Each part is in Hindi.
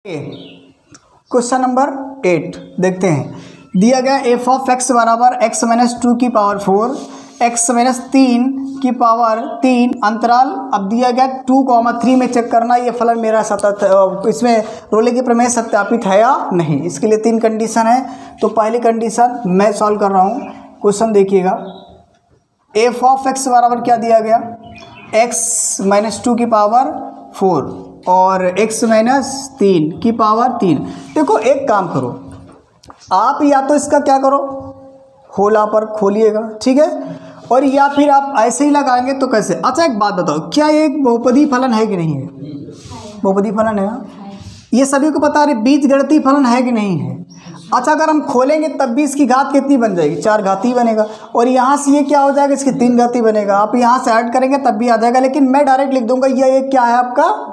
क्वेश्चन नंबर 8 देखते हैं। दिया गया एफ ऑफ एक्स बराबर एक्स माइनस 2 की पावर 4 एक्स माइनस 3 की पावर 3 अंतराल। अब दिया गया 2,3 में चेक करना ये फलन मेरा सतत इसमें रोले की प्रमेय सत्यापित है या नहीं। इसके लिए 3 कंडीशन है। तो पहली कंडीशन मैं सॉल्व कर रहा हूँ। क्वेश्चन देखिएगा, एफ ऑफ एक्स बराबर क्या दिया गया, एक्स माइनस 2 की पावर 4 और x माइनस 3 की पावर 3। देखो एक काम करो, आप या तो इसका क्या करो, होला पर खोलिएगा, ठीक है, और या फिर आप ऐसे ही लगाएंगे तो कैसे। अच्छा एक बात बताओ, क्या ये एक बहुपदी फलन है कि नहीं है? बहुपदी फलन है, ये सभी को पता है। बीजगणितीय फलन है कि नहीं है? अच्छा अगर हम खोलेंगे तब भी इसकी घात कितनी बन जाएगी, 4 घाती बनेगा, और यहाँ से ये क्या हो जाएगा, इसकी 3 घाती बनेगा। आप यहाँ से ऐड करेंगे तब भी आ जाएगा, लेकिन मैं डायरेक्ट लिख दूंगा ये क्या है, आपका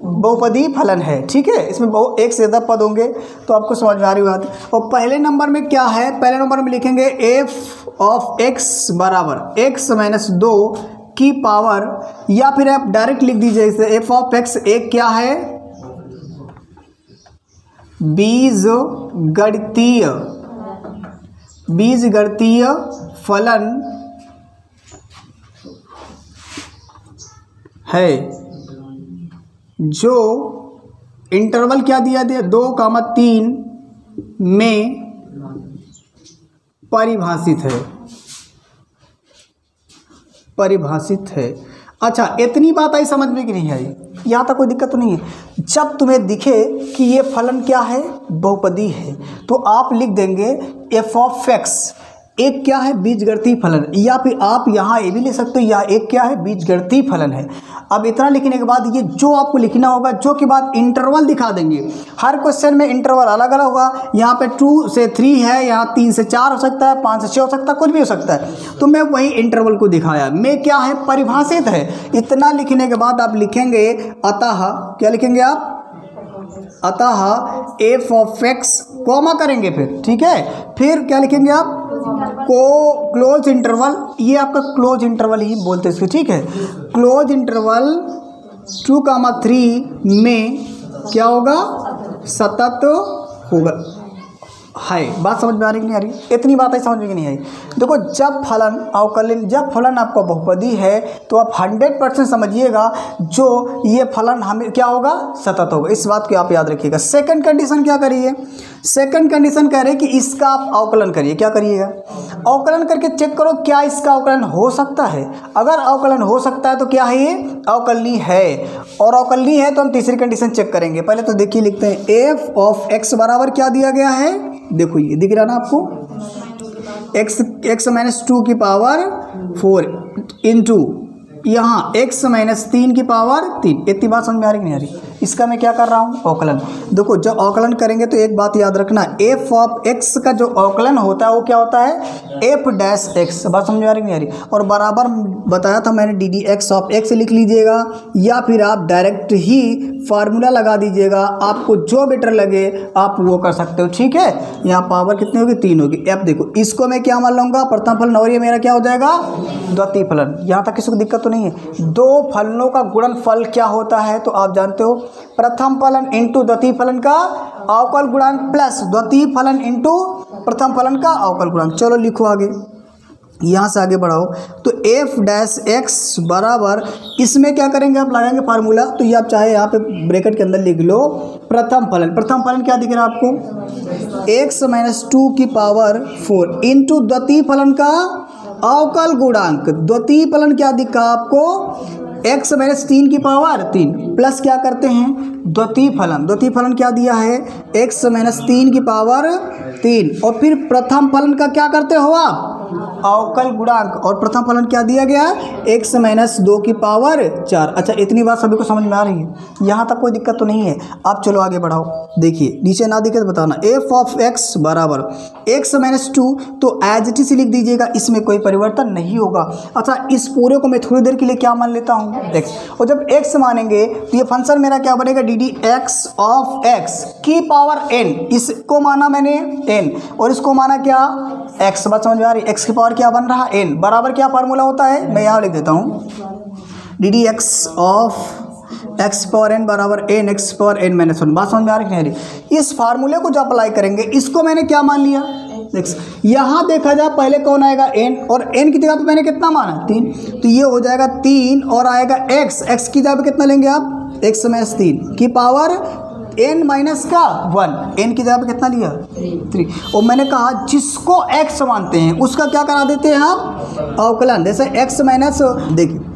बहुपदी फलन है, ठीक है। इसमें एक से ज़्यादा पद होंगे तो आपको समझ में आ रही बात। और पहले नंबर में क्या है, पहले नंबर में लिखेंगे एफ ऑफ एक्स बराबर एक्स माइनस 2 की पावर, या फिर आप डायरेक्ट लिख दीजिए इसे एफ ऑफ एक्स एक क्या है, बीजगणितीय फलन है जो इंटरवल क्या दिया 2,3 में परिभाषित है। अच्छा इतनी बात आई समझ में कि नहीं आई? यहाँ तक कोई दिक्कत तो नहीं है। जब तुम्हें दिखे कि ये फलन क्या है, बहुपदी है, तो आप लिख देंगे एफ ऑफ एक्स एक क्या है, बीजगणितीय फलन, या फिर आप यहाँ ये भी लिख सकते हो या एक क्या है, बीजगणितीय फलन है। अब इतना लिखने के बाद ये जो आपको लिखना होगा, जो के बाद इंटरवल दिखा देंगे। हर क्वेश्चन में इंटरवल अलग अलग होगा। यहाँ पे 2 से 3 है, यहाँ 3 से 4 हो सकता है, 5 से 6 हो सकता है, कुछ भी हो सकता है। तो मैं वही इंटरवल को दिखाया, में क्या है, परिभाषित है। इतना लिखने के बाद आप लिखेंगे अतः, क्या लिखेंगे आप, अतः एफ ऑफ एक्स कॉमा करेंगे फिर, ठीक है, फिर क्या लिखेंगे आप, को क्लोज इंटरवल, ये आपका क्लोज इंटरवल ही बोलते हैं इसको, ठीक है। क्लोज इंटरवल 2,3 में क्या होगा, सतत होगा। है बात समझ में आ रही कि नहीं आ रही? इतनी बात है समझ में कि नहीं आई? देखो जब फलन अवकलन, जब फलन आपका बहुपदी है तो आप 100% समझिएगा जो ये फलन हमें क्या होगा, सतत होगा। इस बात को आप याद रखिएगा। सेकंड कंडीशन क्या करिए, सेकंड कंडीशन कह रहे हैं कि इसका आप अवकलन करिए। क्या करिएगा, अवकलन करके चेक करो क्या इसका अवकलन हो सकता है। अगर अवकलन हो सकता है तो क्या है, ये अवकलनीय है, और अवकलनीय है तो हम तीसरी कंडीशन चेक करेंगे। पहले तो देखिए लिखते हैं एफ ऑफ एक्स बराबर क्या दिया गया है, देखो ये दिख रहा ना आपको, एक्स माइनस 2 की पावर 4 इंटू यहाँ x माइनस 3 की पावर 3। इतनी बात समझ में आ रही नहीं आ रही? इसका मैं क्या कर रहा हूँ, अवकलन। देखो जब अवकलन करेंगे तो एक बात याद रखना, एफ ऑफ एक्स का जो अवकलन होता है वो क्या होता है, एफ डैश एक्स। बात समझ में आ रही नहीं आ रही? और बराबर बताया था मैंने, D d x of x लिख लीजिएगा, या फिर आप डायरेक्ट ही फार्मूला लगा दीजिएगा। आपको जो बेटर लगे आप वो कर सकते हो, ठीक है। यहाँ पावर कितनी होगी, 3 होगी। अब देखो इसको मैं क्या मान लूँगा, प्रथम फलन, और ये मेरा क्या हो जाएगा, द्वितीय फलन। यहाँ तक किसी को दिक्कत तो नहीं है। दो फलनों का गुणनफल क्या होता है तो आप जानते हो, प्रथम फलन इंटू द्वितीय फलन का अवकल गुणांक प्लस द्वितीय फलन इंटू प्रथम फलन का अवकल गुणांक। चलो लिखो आगे, यहाँ से आगे बढ़ाओ। तो एफ डैश एक्स बराबर, इसमें क्या करेंगे आप, लगाएंगे फार्मूला। तो ये आप चाहे यहाँ पे ब्रैकेट के अंदर लिख लो प्रथम फलन। प्रथम फलन क्या दिख रहा है आपको, एक्स माइनस 2 की पावर 4 इंटू द्वितीय फलन का अवकल गुणांक। द्वितीय फलन क्या दिखा आपको, x माइनस 3 की पावर 3 प्लस क्या करते हैं, द्वितीय फलन। द्वितीय फलन क्या दिया है, x माइनस 3 की पावर 3, और फिर प्रथम फलन का क्या करते हो आप, अवकल गुणांक। और प्रथम फलन क्या दिया गया, x माइनस 2 की पावर 4। अच्छा इतनी बात सभी को समझ में आ रही है? यहाँ तक कोई दिक्कत तो नहीं है। अब चलो आगे बढ़ाओ, देखिए नीचे ना दिखे तो बताना। एफ ऑफ एक्स बराबर x माइनस 2, तो एज इट इज लिख दीजिएगा, इसमें कोई परिवर्तन नहीं होगा। अच्छा इस पूरे को मैं थोड़ी देर के लिए क्या मान लेता हूँ, x, और जब x मानेंगे तो ये फंक्शन मेरा क्या बनेगा, D d x of x की पावर n। इसको माना मैंने n और इसको माना क्या, x। बात समझ में आ रही? x की पावर क्या बन रहा, n, बराबर क्या फार्मूला होता है, मैं यहाँ लिख देता हूँ, d d x of x power n बराबर n x power n minus one. बात समझ में आ रही है? इस फार्मूले को जो अप्लाई करेंगे, इसको मैंने क्या मान लिया, एक्स। यहाँ देखा जाए पहले कौन आएगा, एन, और एन की जगह पे मैंने कितना माना, 3, तो ये हो जाएगा 3 और आएगा एक्स। एक्स की जगह पे कितना लेंगे आप, एक्स माइनस 3 की पावर एन माइनस का 1। एन की जगह पे कितना लिया, 3। और मैंने कहा जिसको एक्स मानते हैं उसका क्या करा देते हैं आप, अवकलन। जैसे एक्स माइनस, देखिए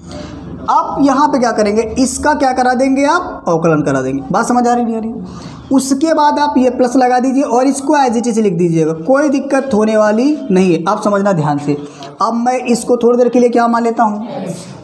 आप यहाँ पे क्या करेंगे, इसका क्या करा देंगे आप, अवकलन करा देंगे। बात समझ आ रही नहीं आ रही? उसके बाद आप ये प्लस लगा दीजिए और इसको एज इट इज लिख दीजिएगा, कोई दिक्कत होने वाली नहीं है। आप समझना ध्यान से। अब मैं इसको थोड़ी देर के लिए क्या मान लेता हूँ,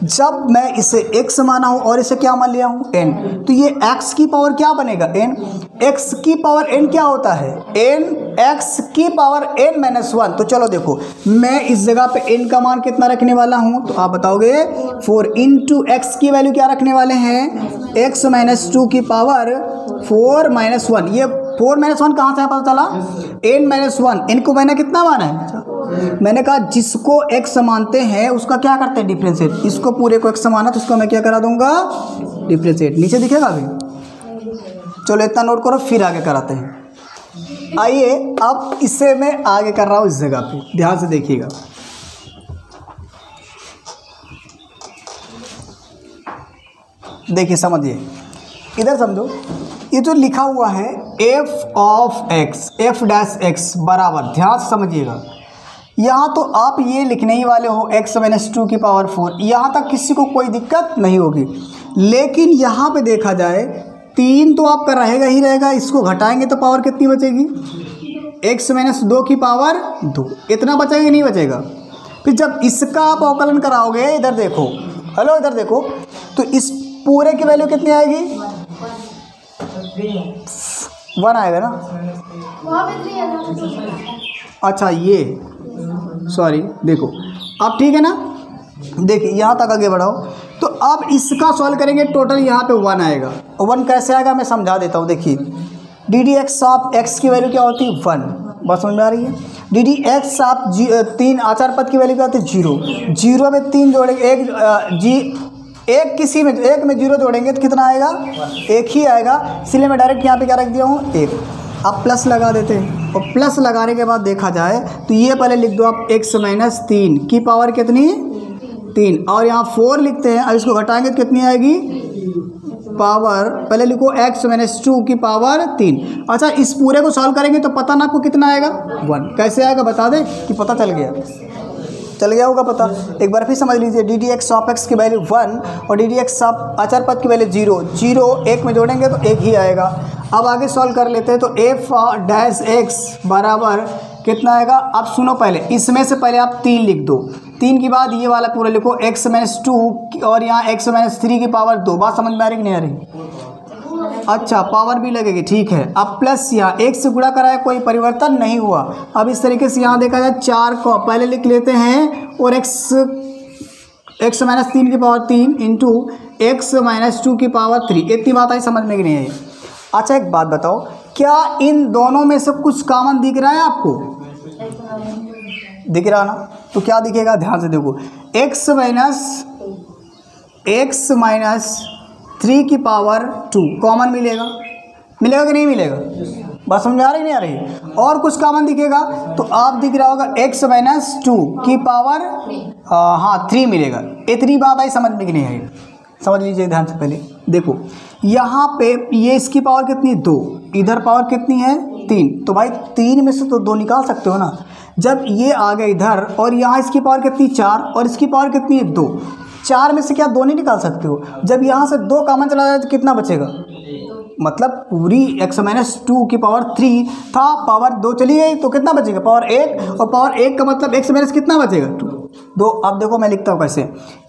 जब मैं इसे x माना हूँ और इसे क्या मान लिया हूँ, n, तो ये x की पावर क्या बनेगा, n। x की पावर n क्या होता है, n x की पावर n माइनस 1। तो चलो देखो, मैं इस जगह पे n का मान कितना रखने वाला हूँ, तो आप बताओगे 4 इंटू एक्स की वैल्यू क्या रखने वाले हैं, x माइनस 2 की पावर 4 माइनस 1। ये 4 माइनस 1 कहाँ से पता चला, n माइनस 1। इनको मैंने कितना माना है, मैंने कहा जिसको x मानते हैं उसका क्या करते हैं, डिफरेंशिएट। इसको पूरे को x माना तो इसको मैं क्या करा दूंगा, डिफरेंशिएट। नीचे दिखेगा अभी, चलो इतना नोट करो, फिर आगे कराते हैं। आइए अब इससे मैं आगे कर रहा हूँ, इस जगह पे ध्यान से देखिएगा। देखिए समझिए, इधर समझो, ये जो लिखा हुआ है f of x, f dash x बराबर, ध्यान से समझिएगा। यहाँ तो आप ये लिखने ही वाले हो x माइनस 2 की पावर 4, यहाँ तक किसी को कोई दिक्कत नहीं होगी। लेकिन यहाँ पे देखा जाए 3 तो आपका रहेगा ही रहेगा, इसको घटाएंगे तो पावर कितनी बचेगी, x माइनस 2 की पावर 2। इतना बचेगा नहीं बचेगा। फिर जब इसका आप अवकलन कराओगे, इधर देखो, हेलो इधर देखो, तो इस पूरे की वैल्यू कितनी आएगी, 1 आएगा ना। अच्छा ये सॉरी, देखो अब ठीक है ना। देखिए यहाँ तक आगे बढ़ाओ, तो अब इसका सॉल्व करेंगे, टोटल यहाँ पे 1 आएगा। 1 कैसे आएगा मैं समझा देता हूँ। देखिए D d x of x की वैल्यू क्या होती है, 1। बस समझ में आ रही है। डी डी एक्स ऑफ 3 आचार पद की वैल्यू क्या होती है, 0। 0 में 3 जोड़ेंगे, एक किसी में, एक में 0 जोड़ेंगे तो कितना आएगा, 1 ही आएगा। इसलिए मैं डायरेक्ट यहाँ पे क्या रख दिया हूँ, 1। अब प्लस लगा देते हैं, और प्लस लगाने के बाद देखा जाए तो ये पहले लिख दो आप x माइनस 3 की पावर कितनी, 3, और यहाँ 4 लिखते हैं। अब इसको घटाएंगे तो कितनी आएगी, पावर पहले लिखो x माइनस 2 की पावर 3। अच्छा इस पूरे को सॉल्व करेंगे तो पता ना आपको कितना आएगा, 1। कैसे आएगा बता दे कि पता चल गया होगा पता। एक बार फिर समझ लीजिए, D d x of x की वैल्यू 1 और डी डी एक्स ऑफ आचार पद की वैल्यू 0। 0 1 में जोड़ेंगे तो 1 ही आएगा। अब आगे सॉल्व कर लेते हैं, तो एफ डैश एक्स बराबर कितना आएगा। अब सुनो, पहले इसमें से पहले आप 3 लिख दो, 3 के बाद ये वाला पूरा लिखो x माइनस 2 और यहाँ x माइनस 3 की पावर 2। बात समझ में आ रही कि नहीं आ रही, अच्छा पावर भी लगेगी, ठीक है। अब प्लस यहाँ 1 से गुणा कराया, कोई परिवर्तन नहीं हुआ। अब इस तरीके से यहाँ देखा जाए 4 को पहले लिख लेते हैं, और x माइनस 3 की पावर 3 इंटू एक्स माइनस 2 की पावर 3। इतनी बात आई समझ में कि नहीं आई। अच्छा एक बात बताओ, क्या इन दोनों में से कुछ कॉमन दिख रहा है आपको, दिख रहा ना, तो क्या दिखेगा ध्यान से देखो, x माइनस 3 की पावर 2 कॉमन मिलेगा कि नहीं मिलेगा। बात समझ आ रही नहीं आ रही। और कुछ कॉमन दिखेगा तो आप दिख रहा होगा x माइनस 2 की पावर 3 मिलेगा। इतनी बात आई समझ में कि नहीं आई, समझ लीजिए ध्यान से। पहले देखो यहाँ पे ये इसकी पावर कितनी, 2, इधर पावर कितनी है, 3। तो भाई 3 में से तो 2 निकाल सकते हो ना। जब ये आ गए इधर, और यहाँ इसकी पावर कितनी, 4, और इसकी पावर कितनी है, 2। 4 में से क्या 2 नहीं निकाल सकते हो। जब यहाँ से 2 कॉमन चला जाए तो कितना बचेगा, मतलब पूरी x माइनस 2 की पावर 3 था, पावर 2 चली गई तो कितना बचेगा, पावर 1। और पावर 1 का मतलब x माइनस कितना बचेगा, 2। अब देखो मैं लिखता हूँ कैसे,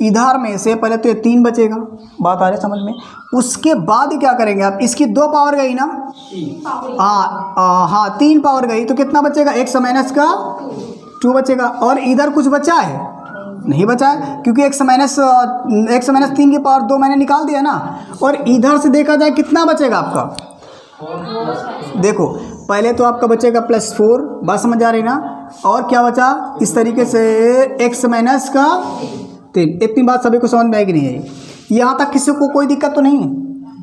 इधर में से पहले तो ये 3 बचेगा, बात आ रही है समझ में। उसके बाद क्या करेंगे आप, इसकी 2 पावर गई ना, हाँ 3 पावर गई तो कितना बचेगा, x माइनस का 2 बचेगा। और इधर कुछ बचा है, नहीं बचा है, क्योंकि x माइनस 3 की पावर 2 मैंने निकाल दिया ना। और इधर से देखा जाए कितना बचेगा आपका, देखो पहले तो आपका बचेगा +4। बात समझ आ रही ना। और क्या बचा, इस तरीके से x माइनस का 3। इतनी बात सभी को समझ में आएगी नहीं है। यहाँ तक किसी को कोई दिक्कत तो नहीं है,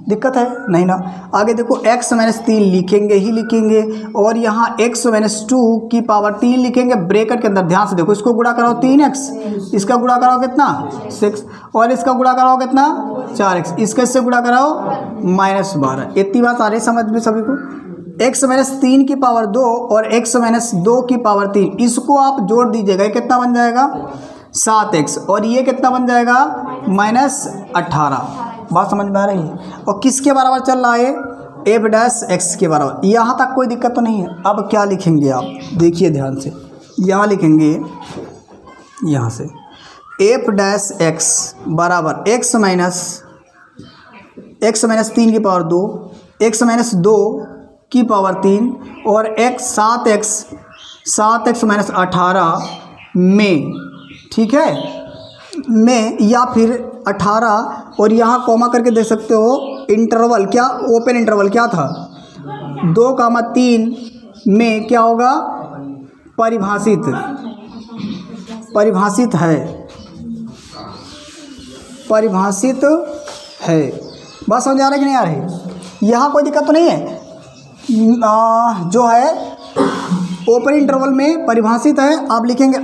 दिक्कत है नहीं ना। आगे देखो x माइनस 3 लिखेंगे ही लिखेंगे, और यहाँ x माइनस 2 की पावर 3 लिखेंगे ब्रैकेट के अंदर। ध्यान से देखो, इसको गुणा कराओ 3x, इसका गुणा कराओ कितना 6, और इसका गुणा कराओ कितना 4x, इसका इससे गुणा कराओ -12। इतनी बात आ रही समझ में सभी को। x माइनस 3 की पावर 2 और x माइनस 2 की पावर 3, इसको आप जोड़ दीजिएगा, ये कितना बन जाएगा 7x, और ये कितना बन जाएगा -18। बात समझ में आ रही है। और किसके बराबर चल रहा है, f डैश x के बराबर। यहाँ तक कोई दिक्कत तो नहीं है। अब क्या लिखेंगे आप, देखिए ध्यान से, यहाँ लिखेंगे, यहाँ से f डैश x बराबर x माइनस 3 की पावर 2, x माइनस 2 की पावर 3, और x 7x माइनस 18 में, ठीक है, में, या फिर 18, और यहाँ कॉमा करके देख सकते हो इंटरवल, क्या ओपन इंटरवल क्या था 2,3 में क्या होगा, परिभाषित है। बस समझ आ रहा है कि नहीं आ रही, यहाँ कोई दिक्कत तो नहीं है। जो है ओपन इंटरवल में परिभाषित है। आप लिखेंगे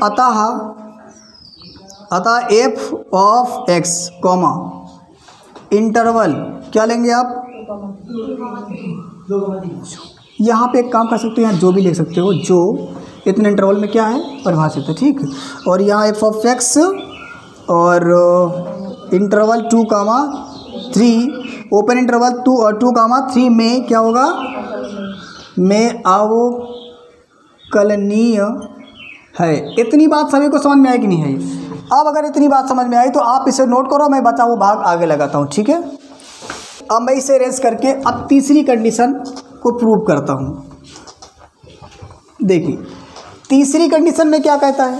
अतः f of x comma interval क्या लेंगे आप, यहाँ पे एक काम कर सकते हो, यहाँ जो भी लिख सकते हो, जो इतने इंटरवल में क्या है परिभाषित है, ठीक। और यहाँ f ऑफ x और इंटरवल 2,3, ओपन इंटरवल 2,3 में क्या होगा, में अवकलनीय है। इतनी बात सभी को समझ में आई कि नहीं है। अब अगर इतनी बात समझ में आई तो आप इसे नोट करो, मैं बचा वो भाग आगे लगाता हूँ, ठीक है। अब मैं इसे रेस करके अब तीसरी कंडीशन को प्रूव करता हूँ। देखिए तीसरी कंडीशन में क्या कहता है,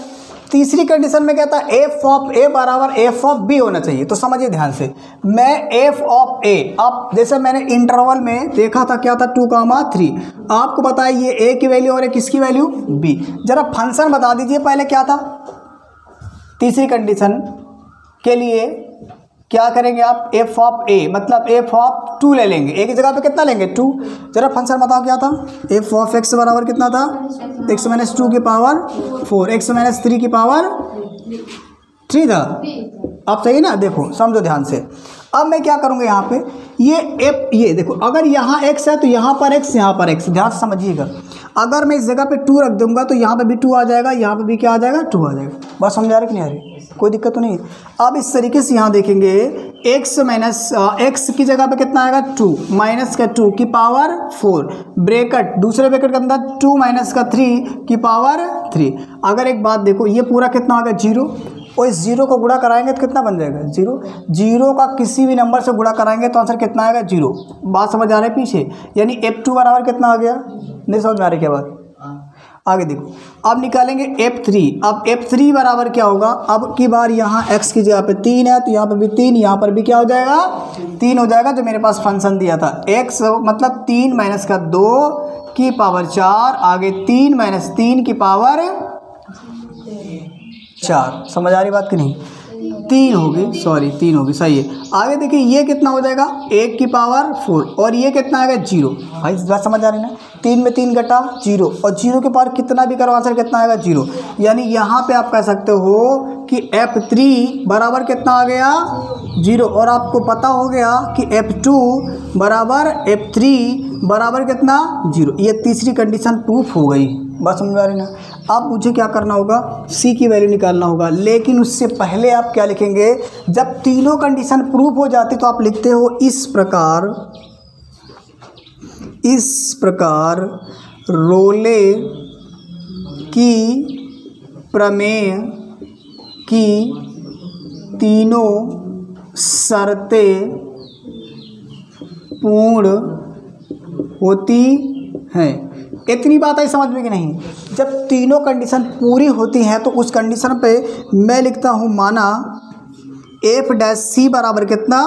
तीसरी कंडीशन में कहता है f ऑफ a बराबर f ऑफ b होना चाहिए। तो समझिए ध्यान से, मैं f ऑफ a, अब जैसे मैंने इंटरवल में देखा था क्या था 2,3, आपको बताया ये a की वैल्यू और एक किसकी वैल्यू b। जरा फंक्शन बता दीजिए पहले क्या था। तीसरी कंडीशन के लिए क्या करेंगे आप, f ऑफ a मतलब f ऑफ 2 ले लेंगे, एक ही जगह पे कितना लेंगे 2। जरा फंक्शन बताओ क्या था, f ऑफ x बराबर कितना था, x माइनस 2 की पावर 4, x माइनस 3 की पावर 3 था। अब सही ना, देखो समझो ध्यान से। अब मैं क्या करूँगा यहाँ पे, ये देखो, अगर यहाँ x है तो यहाँ पर x, यहाँ पर x, ध्यान से समझिएगा। अगर मैं इस जगह पे 2 रख दूंगा तो यहाँ पे भी 2 आ जाएगा, यहाँ पे भी क्या आ जाएगा 2 आ जाएगा। बात समझ आ रही कि नहीं आ रही, कोई दिक्कत तो नहीं। अब इस तरीके से यहाँ देखेंगे x माइनस x की जगह पे कितना आएगा 2, माइनस का 2 की पावर 4, ब्रैकेट दूसरे ब्रैकेट के अंदर 2 माइनस का 3 की पावर 3। अगर एक बात देखो, ये पूरा कितना आ गया 0, और इस 0 को गुणा कराएंगे तो कितना बन जाएगा 0। 0 का किसी भी नंबर से गुणा कराएंगे तो आंसर कितना आएगा 0। बात समझ आ रही है पीछे, यानी f2 बराबर कितना आ गया, नहीं समझ में आ रही क्या बात। आगे देखो, अब निकालेंगे f3। अब f3 बराबर क्या होगा, अब की बार यहाँ x की जगह पे 3 है तो यहाँ पर भी 3, यहाँ पर भी क्या हो जाएगा 3 हो जाएगा। जो मेरे पास फंक्शन दिया था x मतलब 3 माइनस का 2 की पावर 4, आगे 3 माइनस 3 की पावर 4। समझ आ रही बात कि नहीं, 3 होगी, सॉरी 3 होगी, सही है। आगे देखिए ये कितना हो जाएगा 1 की पावर 4, और ये कितना आएगा 0। भाई इस बात समझ आ रही ना, 3 में 3 घटा 0, और 0 के पावर कितना भी करो आंसर कितना आएगा 0। यानी यहाँ पे आप कह सकते हो कि f3 बराबर कितना आ गया 0, और आपको पता हो गया कि f2 बराबर f3 बराबर कितना 0। ये तीसरी कंडीशन प्रूफ हो गई। बात समझ में आ रही ना। अब मुझे क्या करना होगा, c की वैल्यू निकालना होगा, लेकिन उससे पहले आप क्या लिखेंगे, जब तीनों कंडीशन प्रूफ हो जाती तो आप लिखते हो इस प्रकार रोले की प्रमेय की तीनों शर्तें पूर्ण होती हैं। इतनी बात आई समझ में कि नहीं। जब तीनों कंडीशन पूरी होती हैं तो उस कंडीशन पे मैं लिखता हूँ माना f डैश सी बराबर कितना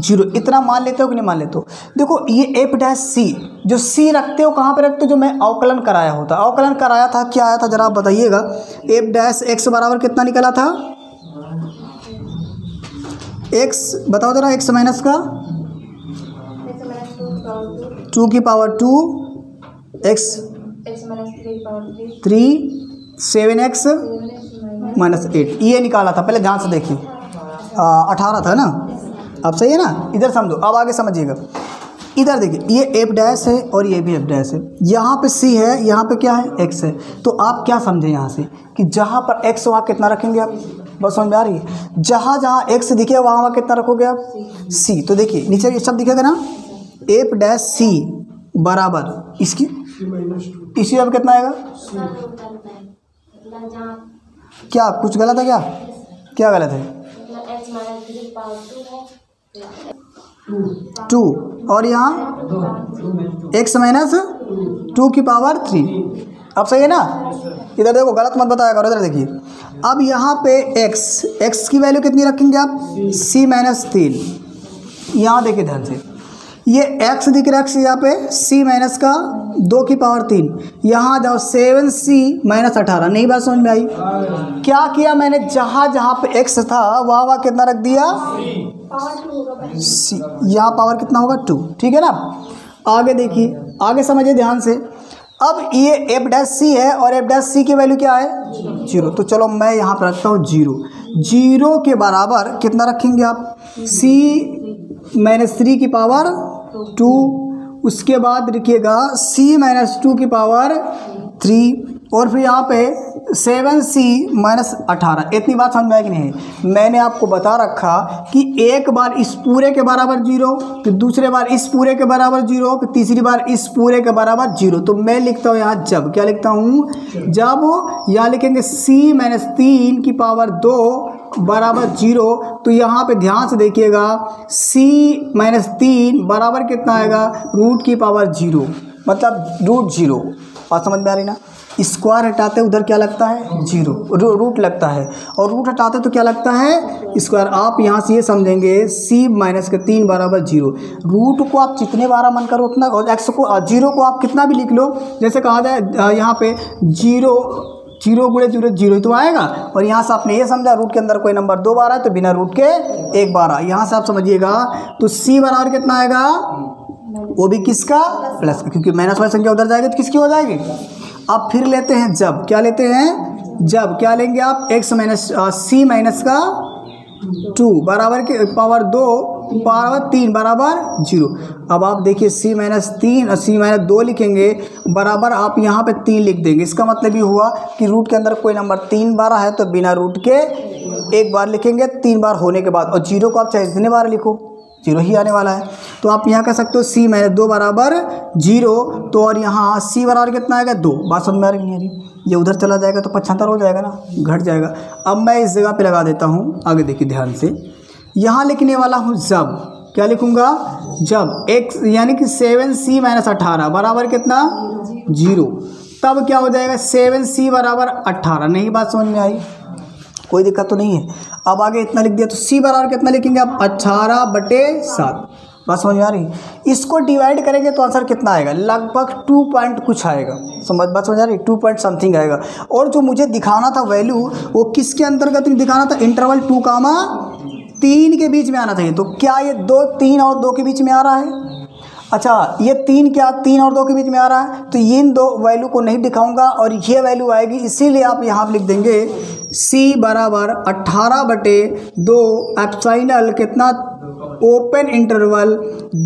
0। इतना मान लेते हो कि नहीं मान लेते हो। देखो ये f डैश सी जो c रखते हो कहाँ पे रखते हो, जो मैं अवकलन कराया होता, अवकलन कराया था क्या आया था जरा आप बताइएगा। f डैश x बराबर कितना निकला था, x बताओ जरा, x माइनस का 2 की पावर 2 x 3 7x -8 ये निकाला था, पहले ध्यान से देखिए 18 था ना। अब सही है ना, इधर समझो, अब आगे समझिएगा। इधर देखिए ये एफ डैश है और ये भी एफ डैश है, यहाँ पे सी है, यहाँ पे क्या है एक्स है। तो आप क्या समझे यहाँ से कि जहाँ पर एक्स वहाँ कितना रखेंगे आप, बस समझ में आ रही है। जहाँ जहाँ एक्स दिखे वहाँ कितना रखोगे आप, सी। तो देखिए नीचे ये सब दिखेगा ना, एफ डैश सी बराबर इसकी इसी अब कितना आएगा, क्या कुछ गलत है क्या, क्या गलत है, 2 और यहाँ x माइनस 2 की पावर 3। अब सही है ना, इधर देखो गलत मत बताया करो, इधर देखिए। अब यहाँ पे x की वैल्यू कितनी रखेंगे आप, c माइनस 3। यहाँ देखिए ध्यान से, ये x दिख रहा है, x यहाँ पे c माइनस का 2 की पावर 3, यहाँ जाओ 7c माइनस 18। नहीं बात समझ में आई, क्या किया मैंने, जहाँ जहाँ पे x था वहाँ वहाँ कितना रख दिया c, यहाँ पावर कितना होगा 2, ठीक है ना। आगे देखिए, आगे समझिए ध्यान से। अब ये एफ डैश सी है और एफ डैश सी की वैल्यू क्या है 0, तो चलो मैं यहाँ पर रखता हूँ 0 के बराबर कितना रखेंगे आप, c माइनस 3 की पावर 2, उसके बाद लिखिएगा c माइनस 2 की पावर 3 और फिर यहाँ पे 7c माइनस 18। इतनी बात समझ में आई कि नहीं, मैंने आपको बता रखा कि एक बार इस पूरे के बराबर 0, फिर दूसरे बार इस पूरे के बराबर 0, फिर तीसरी बार इस पूरे के बराबर 0। तो मैं लिखता हूँ यहाँ जब, क्या लिखता हूँ जब, यहाँ लिखेंगे c माइनस 3 की पावर 2 बराबर 0। तो यहाँ पे ध्यान से देखिएगा c माइनस 3 बराबर कितना आएगा, रूट की पावर 0, मतलब रूट 0। बात समझ में आ रही ना, स्क्वायर हटाते उधर क्या लगता है 0, रूट लगता है, और रूट हटाते तो क्या लगता है स्क्वायर। आप यहाँ से ये समझेंगे c माइनस के 3 बराबर 0। रूट को आप जितने बार मन करो उतना, और x को 0 को आप कितना भी लिख लो, जैसे कहा जाए यहाँ पे 0 गुणे 0 0 तो आएगा। और यहाँ से आपने ये समझा रूट के अंदर कोई नंबर 2 बार है तो बिना रूट के 1 बार आ, यहाँ से आप समझिएगा। तो c बराबर कितना आएगा, वो भी किसका प्लस, क्योंकि माइनस वाली संख्या उधर जाएगी तो किसकी हो जाएगी। अब फिर लेते हैं जब, क्या लेते हैं जब, क्या लेंगे आप x माइनस c माइनस का 2 बराबर के पावर 2 पावर 3 बराबर 0। अब आप देखिए c माइनस 3 और c माइनस 2 लिखेंगे बराबर, आप यहाँ पे 3 लिख देंगे। इसका मतलब ये हुआ कि रूट के अंदर कोई नंबर 3 बार है तो बिना रूट के 1 बार लिखेंगे 3 बार होने के बाद, और 0 को आप चाहे जितने बार लिखो 0 ही आने वाला है। तो आप यहाँ कह सकते हो c माइनस 2 बराबर 0। तो और यहाँ c बराबर कितना आएगा 2। बात समझ में आ रही नहीं, ये उधर चला जाएगा तो 75 हो जाएगा ना, घट जाएगा। अब मैं इस जगह पे लगा देता हूँ, आगे देखिए ध्यान से। यहाँ लिखने वाला हूँ जब, क्या लिखूँगा जब x यानी कि 7c माइनस 18 बराबर कितना 0, तब क्या हो जाएगा 7c बराबर 18। नहीं बात समझ में आई, कोई दिक्कत तो नहीं है। अब आगे इतना लिख दिया तो c बराबर कितना लिखेंगे आप 18/7। बात समझ में आ रही, इसको डिवाइड करेंगे तो आंसर कितना आएगा, लगभग 2 पॉइंट कुछ आएगा। बात समझ आ रही, 2 पॉइंट समथिंग आएगा। और जो मुझे दिखाना था वैल्यू वो किसके अंतर्गत दिखाना था, इंटरवल 2, 3 के बीच में आना चाहिए। तो क्या ये 2 3 और 2 के बीच में आ रहा है, अच्छा ये 3 क्या 3 और 2 के बीच में आ रहा है, तो इन 2 वैल्यू को नहीं दिखाऊंगा और ये वैल्यू आएगी। इसीलिए आप यहाँ लिख देंगे c बराबर 18/2 एप्सिलॉन कितना, ओपन इंटरवल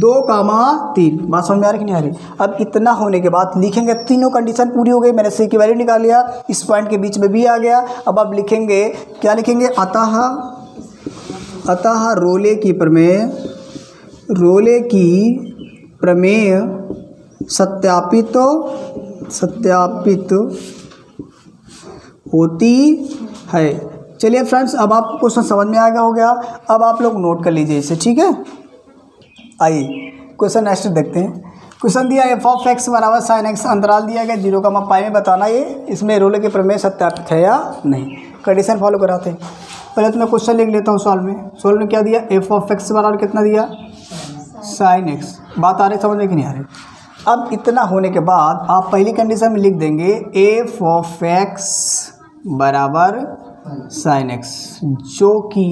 2, 3। बात समझ में आ रही कि नहीं आ रही। अब इतना होने के बाद लिखेंगे, तीनों कंडीशन पूरी हो गई, मैंने c की वैल्यू निकाल लिया, इस पॉइंट के बीच में भी आ गया। अब आप लिखेंगे, क्या लिखेंगे, अतः रोले की प्रमेय सत्यापित होती है। चलिए फ्रेंड्स, अब आपको क्वेश्चन समझ में आ गया हो गया। अब आप लोग नोट कर लीजिए इसे, ठीक है। आइए क्वेश्चन नेक्स्ट देखते हैं। क्वेश्चन दिया f(x) बराबर sin x, अंतराल दिया गया 0, में बताना ये इसमें रोले के प्रमेय सत्यापित है या नहीं। कंडीशन फॉलो कराते हैं। पहले तो मैं क्वेश्चन लिख लेता हूँ। सॉल्व में क्या दिया, f(x) बराबर कितना दिया sin x। बात आ रही समझ में कि नहीं आ रही। अब इतना होने के बाद आप पहली कंडीशन में लिख देंगे f(x) बराबर sin x, जो कि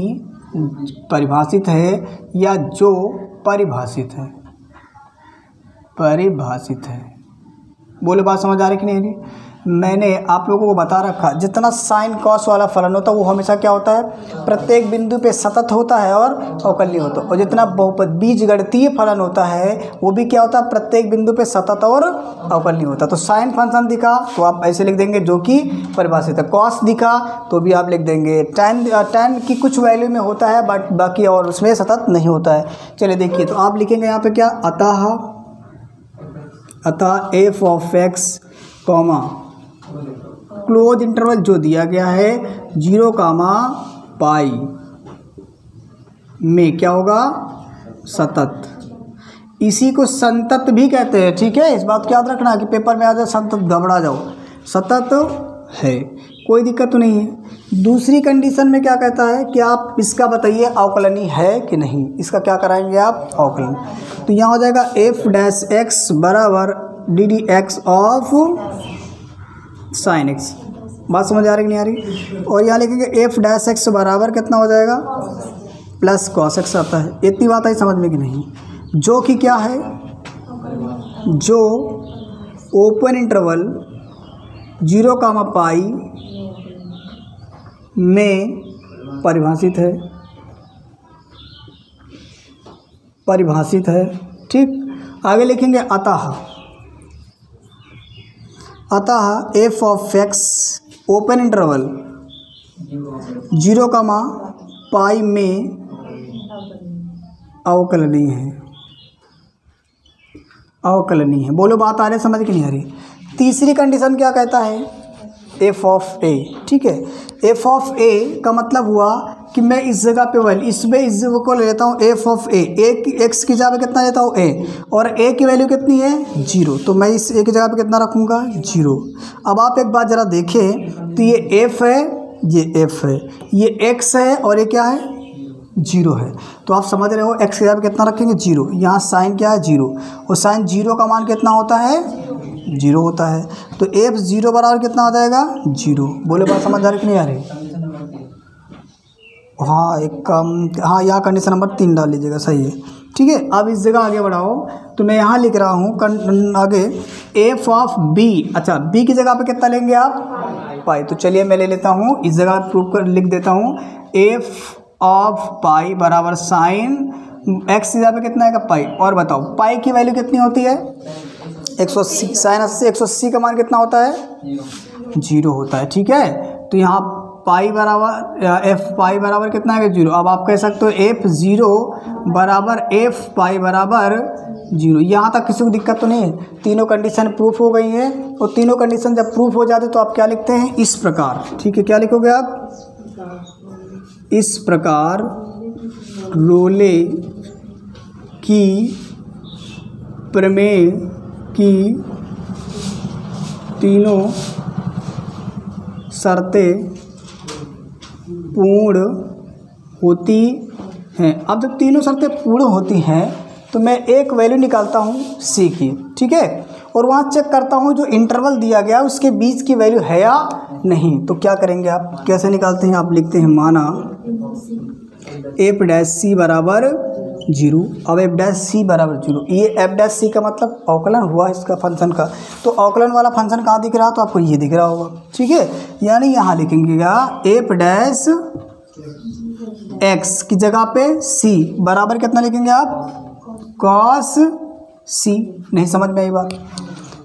परिभाषित है या जो परिभाषित है। परिभाषित है। बोले बात समझ आ रही कि नहीं रही? मैंने आप लोगों को बता रखा जितना साइन कॉस वाला फलन होता है वो हमेशा क्या होता है, प्रत्येक बिंदु पे सतत होता है और अवकलनीय होता है। और जितना बहुपद बीजगणितीय फलन होता है वो भी क्या होता है, प्रत्येक बिंदु पे सतत और अवकलनीय होता है। तो साइन फंक्शन दिखा तो आप ऐसे लिख देंगे जो कि परिभाषित है, कॉस दिखा तो भी आप लिख देंगे, tan की कुछ वैल्यू में होता है बट बाकी और उसमें सतत नहीं होता है। चलिए देखिए, तो आप लिखेंगे यहाँ पे क्या, अतः F of x comma close interval जो दिया गया है 0, पाई में क्या होगा, सतत। इसी को संतत भी कहते हैं, ठीक है। इस बात को याद रखना कि पेपर में आ जाए संतत घबरा जाओ, सतत है, कोई दिक्कत तो नहीं है। दूसरी कंडीशन में क्या कहता है कि आप इसका बताइए अवकलनीय है कि नहीं, इसका क्या कराएंगे आप, अवकलन। तो यहाँ हो जाएगा एफ डैश एक्स बराबर D d x of sine x. बात समझ आ रही कि नहीं आ रही? और यहाँ लिखेंगे एफ डैश एक्स बराबर कितना हो जाएगा, प्लस कॉस एक्स आता है। इतनी बात आई समझ में कि नहीं? जो कि क्या है, जो ओपन इंटरवल 0, पाई में परिभाषित है, ठीक। आगे लिखेंगे अतः F of x open interval 0, पाई में अवकलनीय है। बोलो बात आ रही समझ कि नहीं आ रही? तीसरी कंडीशन क्या कहता है, एफ ऑफ ए, ठीक है। एफ ऑफ ए का मतलब हुआ कि मैं इस जगह पे वैल्यू इसमें इस जगह को ले लेता हूँ एफ ऑफ ए, एक्स की जगह पे कितना लेता हूँ ए, और ए की वैल्यू कितनी है 0, तो मैं इस ए की जगह पे कितना रखूँगा 0। अब आप एक बात ज़रा देखें तो ये एफ है, ये एफ है, ये एक्स है और ये क्या है 0 है। तो आप समझ रहे हो एक्स की जगह पे कितना रखेंगे 0, यहाँ साइन क्या है 0, और साइन 0 का मान कितना होता है 0 होता है। तो एफ 0 बराबर कितना हो जाएगा 0। बोले बात समझ आ रही कि नहीं आ रही? हाँ एक कम, हाँ यहाँ कंडीशन नंबर 3 डाल लीजिएगा, सही है, ठीक है। अब इस जगह आगे बढ़ाओ तो मैं यहाँ लिख रहा हूँ आगे एफ ऑफ बी। अच्छा, बी की जगह पे कितना लेंगे आप, पाई। तो चलिए मैं ले लेता हूँ, इस जगह प्रूव कर लिख देता हूँ एफ ऑफ पाई बराबर साइन एक्स की जगह पे कितना है पाई। और बताओ पाई की वैल्यू कितनी होती है 180, साइन 80, 180 का मान कितना होता है 0 होता है, ठीक है। तो यहाँ पाई बराबर एफ पाई बराबर कितना है 0। अब आप कह सकते हो एफ 0 बराबर एफ पाई बराबर 0। यहाँ तक किसी को दिक्कत तो नहीं है? तीनों कंडीशन प्रूफ हो गई हैं, और तीनों कंडीशन जब प्रूफ हो जाते तो आप क्या लिखते हैं, इस प्रकार, ठीक है। क्या लिखोगे आप, इस प्रकार रोले की प्रमेय की तीनों शर्तें पूर्ण होती हैं। अब जब तीनों शर्तें पूर्ण होती हैं तो मैं एक वैल्यू निकालता हूँ सी की, ठीक है, और वहाँ चेक करता हूँ जो इंटरवल दिया गया उसके बीच की वैल्यू है या नहीं। तो क्या करेंगे आप, कैसे निकालते हैं, आप लिखते हैं माना एफ डैश सी बराबर 0। अब एफ डैश सी बराबर 0, ये एफ डैश सी का मतलब अवकलन हुआ इसका फंक्शन का। तो अवकलन वाला फंक्शन कहाँ दिख रहा, तो आपको ये दिख रहा होगा, ठीक है। यानी यहाँ लिखेंगे एफ डैश एक्स की जगह पे सी बराबर कितना लिखेंगे आप, कॉस सी। नहीं समझ में आई बात?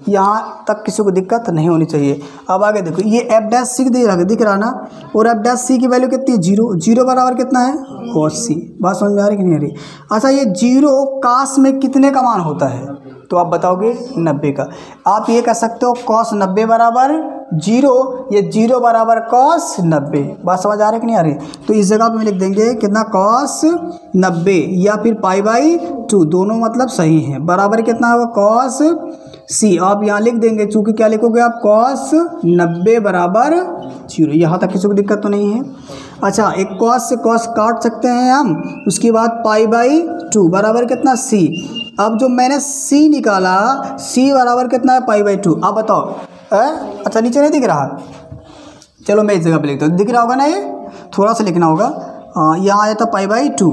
यहाँ तक किसी को दिक्कत नहीं होनी चाहिए। अब आगे देखो, ये एफ डैश सी दिख रहा ना, और एफ डैश सी की वैल्यू कितनी है 0, 0 बराबर कितना है कॉस सी। बात समझ में आ रही कि नहीं आ रही? अच्छा, ये 0 कॉस में कितने का मान होता है, तो आप बताओगे 90 का। आप ये कह सकते हो कॉस 90 बराबर 0, ये 0 बराबर कॉस 90। बात समझ आ रही कि नहीं आ रही? तो इस जगह पे मैं लिख देंगे कितना, कॉस 90 या फिर पाई बाई 2, दोनों मतलब सही हैं, बराबर कितना होगा कॉस सी। आप यहाँ लिख देंगे, चूँकि क्या लिखोगे आप, कॉस 90 बराबर 0। यहाँ तक किसी को दिक्कत तो नहीं है? अच्छा, एक कॉस से कॉस काट सकते हैं हम, उसके बाद पाई बाई 2 बराबर कितना सी। अब जो मैंने सी निकाला, सी बराबर कितना है पाई बाई 2। आप बताओ, अच्छा नीचे नहीं दिख रहा, चलो मैं इस जगह पे लिखता हूँ, दिख रहा होगा ना, ये थोड़ा सा लिखना होगा। यहाँ आया था पाई बाई 2।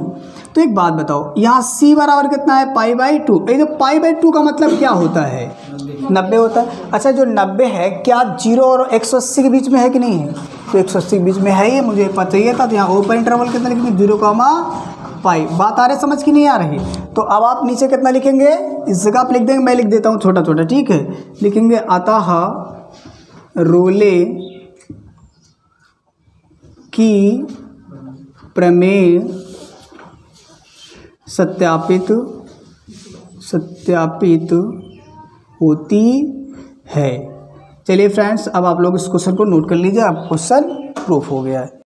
तो एक बात बताओ, यहाँ c बराबर कितना है, π/2। ये जो π/2 का मतलब क्या होता है, 90 होता है। अच्छा जो 90 है क्या 0 और 180 के बीच में है कि नहीं है, तो 180 के बीच में है, ये मुझे पता ही था। तो यहाँ ओपन इंटरवल कितना लिखेंगे, 0, पाई। बात आ रही समझ की नहीं आ रही। तो अब आप नीचे कितना लिखेंगे, इस जगह आप लिख देंगे, मैं लिख देता हूँ छोटा छोटा, ठीक है। लिखेंगे अतः रोले की प्रमेय सत्यापित होती है। चलिए फ्रेंड्स, अब आप लोग इस क्वेश्चन को नोट कर लीजिए, अब क्वेश्चन प्रूफ हो गया है।